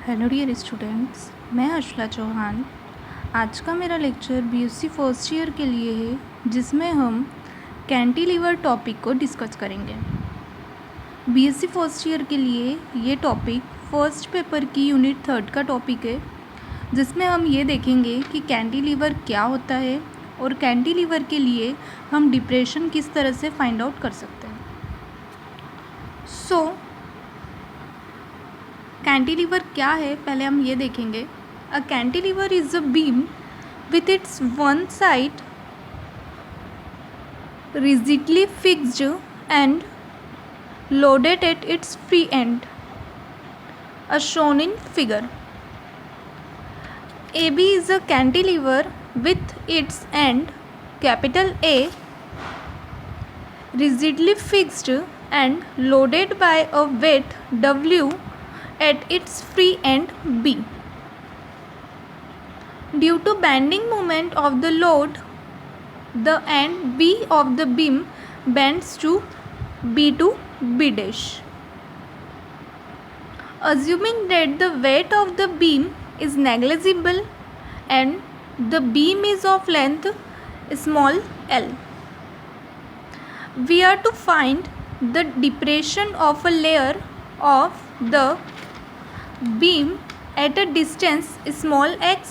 Hello dear students, मैं अशला चौहान। आज का मेरा लेक्चर बीएससी फर्स्ट ईयर के लिए है, जिसमें हम कैंटिलीवर टॉपिक को डिस्कस करेंगे। बीएससी फर्स्ट ईयर के लिए ये टॉपिक फर्स्ट पेपर की यूनिट 3 का टॉपिक है, जिसमें हम ये देखेंगे कि कैंटिलीवर क्या होता है और कैंटिलीवर के लिए हम डिप्रेशन किस तरह से फाइंड आउट कर सकते हैं। कैंटिलीवर क्या है, पहले हम ये देखेंगे। अ cantilever is a beam with its one side rigidly fixed and loaded at its free end, as shown in figure. AB is a cantilever with its end capital A rigidly fixed and loaded by a weight W at its free end B. Due to bending moment of the load, the end B of the beam bends to B to B dash. Assuming that the weight of the beam is negligible and the beam is of length small l, we are to find the depression of a layer of the beam at a distance small x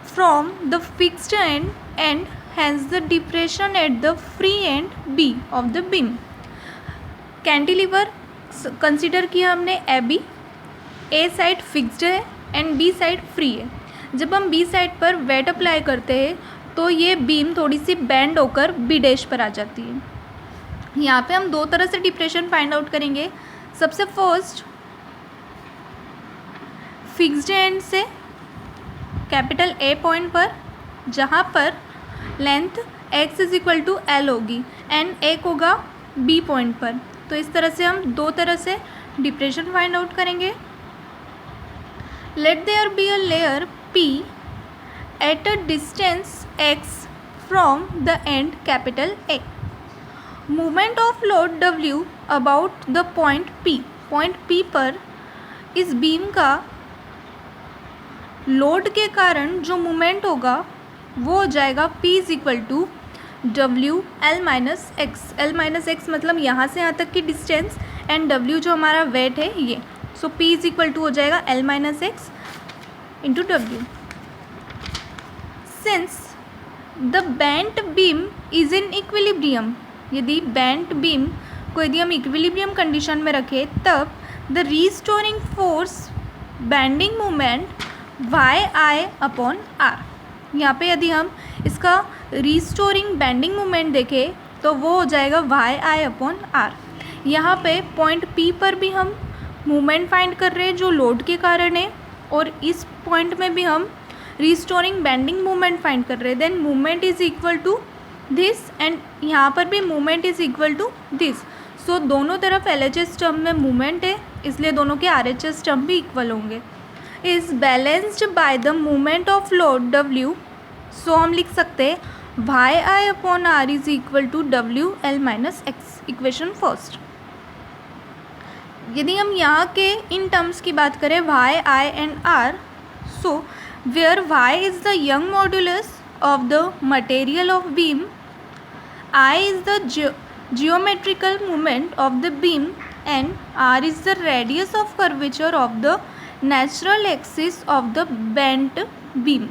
from the fixed end and hence the depression at the free end B of the beam. Cantilever consider किया हमने A B, A side fixed है and B side free है। जब हम B side पर weight apply करते हैं तो ये बीम थोड़ी सी बेंड होकर बी डैश पर आ जाती है। यहाँ पे हम दो तरह से डिप्रेशन फाइंड आउट करेंगे। सबसे फर्स्ट फिक्स्ड एंड से कैपिटल ए पॉइंट पर, जहाँ पर length x is equal to L होगी एंड एक होगा b पॉइंट पर। तो इस तरह से हम दो तरह से डिप्रेशन फाइंड आउट करेंगे। Let there be a layer p at a distance x from the end capital A. Movement of load w about the point p, point p पर इस बीम का लोड के कारण जो मूवमेंट होगा वो हो जाएगा p is equal to W L minus X. L minus X मतलब यहाँ से यहाँ तक की डिस्टेंस एंड w जो हमारा वेट है ये। So p is equal to हो जाएगा L minus X into W. Since the bent beam is in equilibrium, यदि बेंट बीम को यदि हम इक्विलिब्रियम कंडीशन में रखें तब the restoring force bending moment Y I upon R. यहाँ पे यदि हम इसका रीस्टोरिंग बेंडिंग मोमेंट देखें तो वो हो जाएगा वाई आई अपॉन आर। यहाँ पे पॉइंट पी पर भी हम मूवमेंट फाइंड कर रहे हैं जो लोड के कारण है, और इस पॉइंट में भी हम रीस्टोरिंग बेंडिंग मोमेंट फाइंड कर रहे हैं। Then movement is equal to this and यहाँ पर भी movement is equal to this. So दोनों तरफ एल एच एस टर्म में मूवमेंट है, इसलिए दोनों के आर एच एस टर्म भी इक्वल होंगे। Is balanced by the movement of load W। So हम लिख सकते हैं Y I upon R is equal to W L minus X, equation first. यदि हम यहाँ के इन टर्म्स की बात करें Y I and R, so where Y is the Young modulus of the material of beam, I is the geometrical moment of the beam and r is the radius of curvature of the natural axis of the bent beam.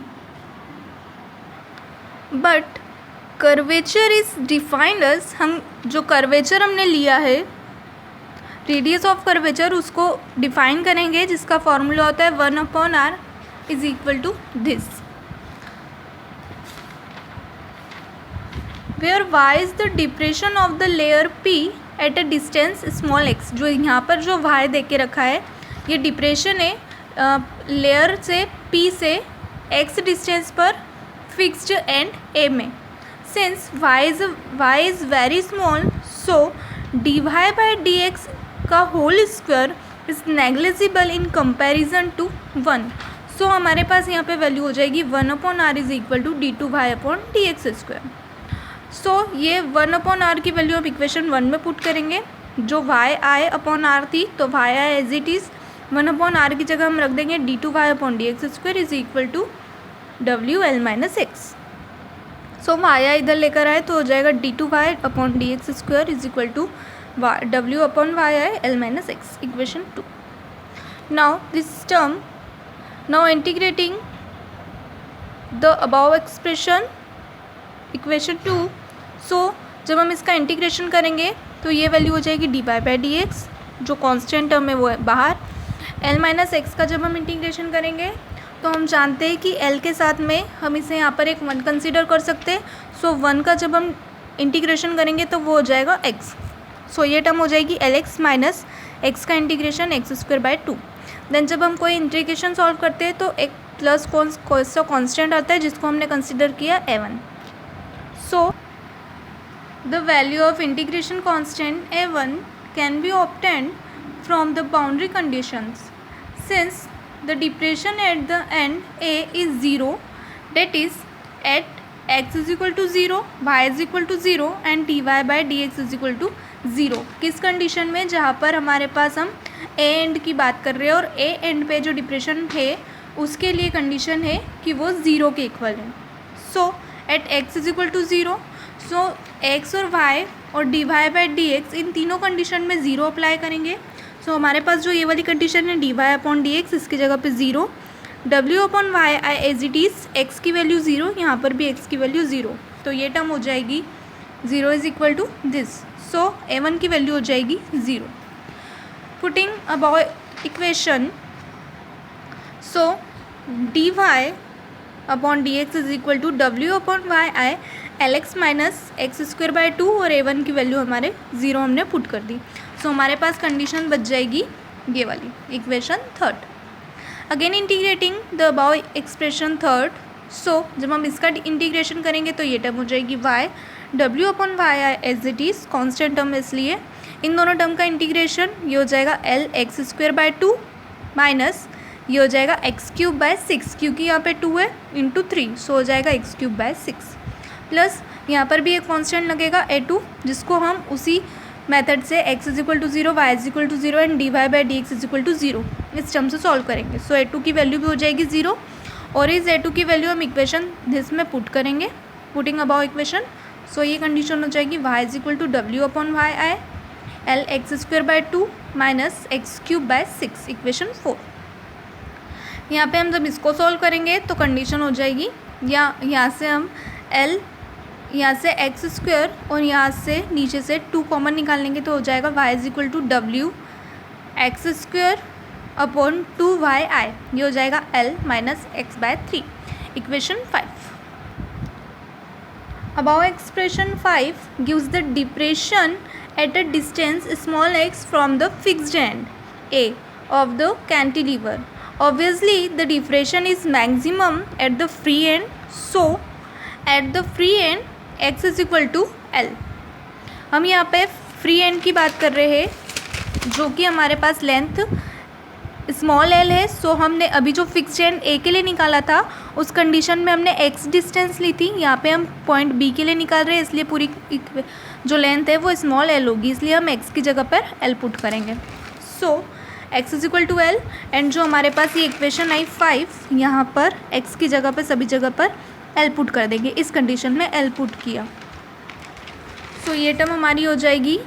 But curvature is defined as, हम जो curvature हमने लिया है radius of curvature उसको define करेंगे, जिसका formula होता है 1/r is equal to this, where y is the depression of the layer p at a distance small x। जो यहाँ पर जो y दे के रखा है ये डिप्रेशन है लेयर से p से x डिस्टेंस पर फिक्स्ड एंड a में। Since y is very small, so dy by dx का whole square is negligible in comparison to 1। So हमारे पास यहाँ पे वैल्यू हो जाएगी 1/r is equal to d2y upon dx square. So ये 1/r की वैल्यू हम इक्वेशन 1 में पुट करेंगे। जो वाई आई अपॉन आर थी तो Y I as it is 1/r की जगह हम रख देंगे d2y/dx² is equal to WL-x। So माया इधर लेकर आए तो हो जाएगा d2y/dx² इज इक्वल टू W/YI/L-x, equation 2। Now this term, now integrating the above expression equation 2। So जब हम इसका इंटीग्रेशन करेंगे तो ये वैल्यू हो जाएगी dy/dx, जो कांस्टेंट टर्म है वो है बाहर। L-x का जब हम इंटीग्रेशन करेंगे तो हम जानते हैं कि L के साथ में हम इसे यहाँ पर एक 1 कंसीडर कर सकते हैं। सो 1 का जब हम इंटीग्रेशन करेंगे तो वो हो जाएगा x। सो ये टर्म हो जाएगी Lx माइनस x का इंटीग्रेशन x²/2। देन जब हम कोई इंटीग्रेशन सॉल्व करते हैं तो एक प्लस सा कॉन्स्टेंट आता है जिसको हमने कंसिडर किया a1। So the value of integration constant a1 can be obtained from the boundary conditions since the depression at the end A is 0, that is at x is equal to 0, y is equal to 0 and dy/dx is equal to 0। किस condition में? जहाँ पर हमारे पास हम A and की बात कर रहे हैं और A एंड पे जो डिप्रेशन है उसके लिए कंडीशन है कि वो 0 के इक्वल है। So at x is equal to 0, so x और y और dy/dx इन तीनों कंडीशन में 0 अप्लाई करेंगे। सो हमारे पास जो ये वाली कंडीशन है dy/dx, इसकी जगह पे 0, W/y as it is, x की वैल्यू 0, यहाँ पर भी x की वैल्यू 0, तो ये टर्म हो जाएगी 0 is equal to this. So a1 की वैल्यू हो जाएगी 0। Putting above equation, so dy/dx is equal to W/y Lx minus x²/2 और a1 की वैल्यू हमारे 0 हमने पुट कर दी। सो हमारे पास कंडीशन बच जाएगी ये वाली, equation 3। Again integrating the above expression 3। सो जब हम इसका इंटीग्रेशन करेंगे तो ये टर्म हो जाएगी y, W/y as it is, constant term इसलिए इन दोनों टर्म का इंटीग्रेशन ये हो जाएगा Lx²/2 माइनस ये हो जाएगा x³/6, क्योंकि यहाँ पे 2 है इंटू 3, सो हो जाएगा x³/6 प्लस यहाँ पर भी एक कॉन्स्टेंट लगेगा a2, जिसको हम उसी मेथड से x is equal to 0, y is equal to 0 and dy/dx is equal to 0 इस टर्म से सॉल्व करेंगे। सो a2 की वैल्यू भी हो जाएगी 0 और इस a2 की वैल्यू हम इक्वेशन दिस में पुट करेंगे, पुटिंग अबाउ इक्वेशन। सो ये कंडीशन हो जाएगी y is equal to W/y Lx²/2 minus x³/6, equation 4। यहाँ पे हम जब इसको सॉल्व करेंगे तो कंडीशन हो जाएगी यहाँ से हम L, यहाँ से x² और यहाँ से नीचे से 2 कॉमन निकाल लेंगे तो हो जाएगा y is equal to W(x²/2y(i), ये हो जाएगा L minus x/3, equation 5। Above expression 5 gives the depression at a distance small x from the fixed end A of the cantilever. Obviously, the depression is maximum at the free end. So, at the free end, x is equal to L. हम यहाँ पे free and की बात कर रहे हैं, जो कि हमारे पास लेंथ स्मॉल एल है। सो हमने अभी जो फिक्स्ड एंड ए के लिए निकाला था उस कंडीशन में हमने एक्स डिस्टेंस ली थी। यहाँ पे हम पॉइंट बी के लिए निकाल रहे हैं, इसलिए पूरी जो लेंथ है वो स्मॉल एल होगी, इसलिए हम एक्स की जगह पर एल पुट करेंगे। So X is equal to L and जो हमारे पास ये इक्वेशन आई 5, यहाँ पर एक्स की जगह पर सभी जगह पर एल पुट कर देंगे। इस कंडीशन में एल पुट किया, सो ये टर्म हमारी हो जाएगी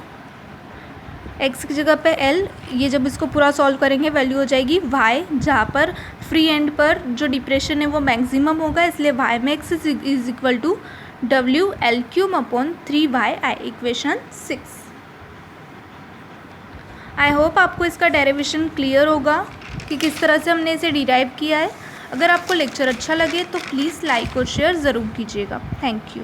x की जगह पे l। ये जब इसको पूरा सॉल्व करेंगे वैल्यू हो जाएगी y, जहाँ पर फ्री एंड पर जो डिप्रेशन है वो मैक्सिमम होगा, इसलिए y max is equal to WL3/3y(i), equation 6। I hope आपको इसका डेरिवेशन क्लियर होगा कि किस तरह से हमने इसे डिराइव किया है। अगर आपको लेक्चर अच्छा लगे तो प्लीज़ लाइक और शेयर ज़रूर कीजिएगा। Thank you.